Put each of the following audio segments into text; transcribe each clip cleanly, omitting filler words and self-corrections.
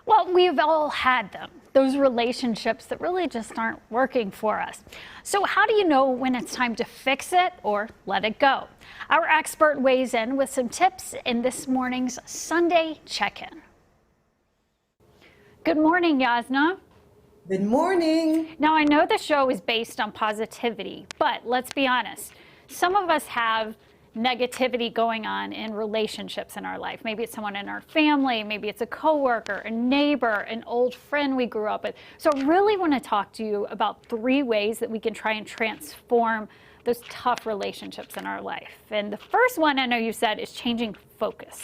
Well, we've all had them, those relationships that really just aren't working for us. So how do you know when it's time to fix it or let it go? Our expert weighs in with some tips in this morning's Sunday check-in. Good morning, Yasna. Good morning. Now, I know the show is based on positivity, but let's be honest. Some of us have negativity going on in relationships in our life. Maybe it's someone in our family, maybe it's a coworker, a neighbor, an old friend we grew up with. So I really want to talk to you about 3 ways that we can try and transform those tough relationships in our life. And the first one I know you said is changing focus.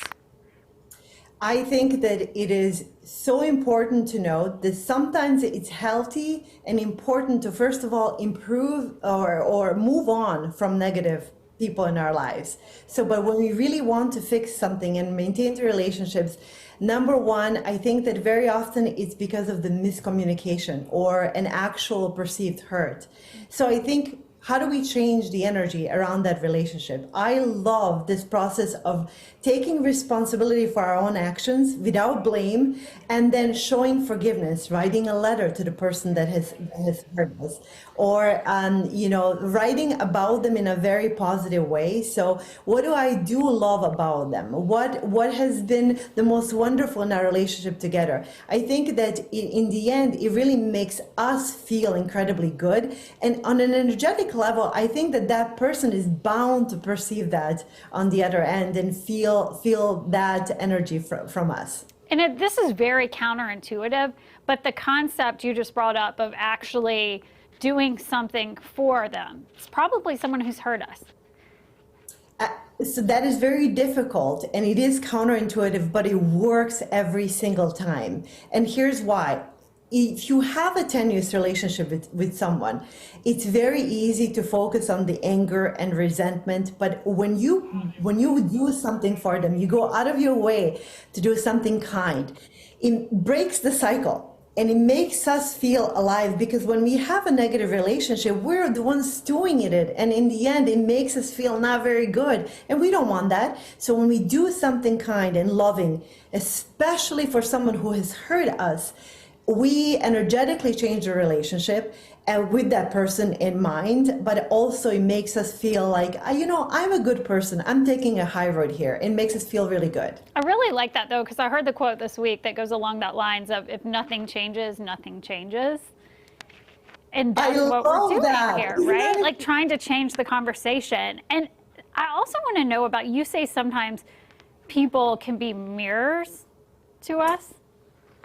I think that it is so important to know that sometimes it's healthy and important to, first of all, improve or move on from negative people in our lives. But when we really want to fix something and maintain the relationships, number one, I think that very often it's because of the miscommunication or an actual perceived hurt. So I think, how do we change the energy around that relationship? I love this process of taking responsibility for our own actions without blame, and then showing forgiveness, writing a letter to the person that has hurt us, or writing about them in a very positive way. So what do I do love about them? What has been the most wonderful in our relationship together? I think that in the end, it really makes us feel incredibly good. And on an energetic level, I think that that person is bound to perceive that on the other end and feel that energy from us. And this is very counterintuitive, but the concept you just brought up of actually doing something for them, it's probably someone who's hurt us. So that is very difficult, and it is counterintuitive, but it works every single time. And here's why. If you have a tenuous relationship with someone, it's very easy to focus on the anger and resentment. But when you do something for them, you go out of your way to do something kind, it breaks the cycle. And it makes us feel alive, because when we have a negative relationship, we're the ones doing it. And in the end, it makes us feel not very good. And we don't want that. So when we do something kind and loving, especially for someone who has hurt us, we energetically change the relationship and with that person in mind, but also it makes us feel like, I'm a good person. I'm taking a high road here. It makes us feel really good. I really like that, though, because I heard the quote this week that goes along that lines of, if nothing changes, nothing changes. And that's what we're doing here, right? Like trying to change the conversation. And I also want to know about, you say sometimes people can be mirrors to us.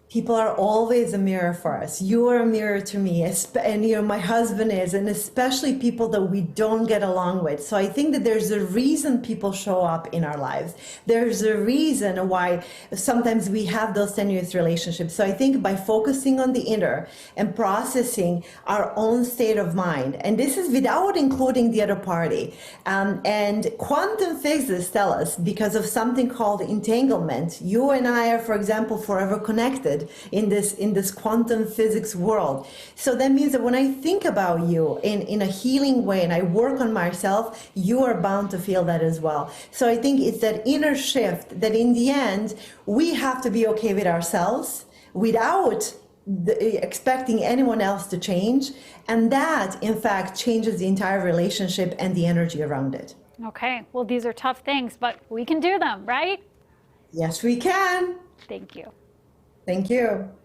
People are always a mirror for us. You are a mirror to me, and my husband is, and especially people that we don't get along with. So I think that there's a reason people show up in our lives. There's a reason why sometimes we have those tenuous relationships. So I think by focusing on the inner and processing our own state of mind, and this is without including the other party, and quantum physicists tell us, because of something called entanglement, you and I are, for example, forever connected in this quantum physics world. So that means that when I think about you in a healing way and I work on myself, you are bound to feel that as well. So I think it's that inner shift that in the end, we have to be okay with ourselves without expecting anyone else to change. And that, in fact, changes the entire relationship and the energy around it. Okay, well, these are tough things, but we can do them, right? Yes, we can. Thank you. Thank you.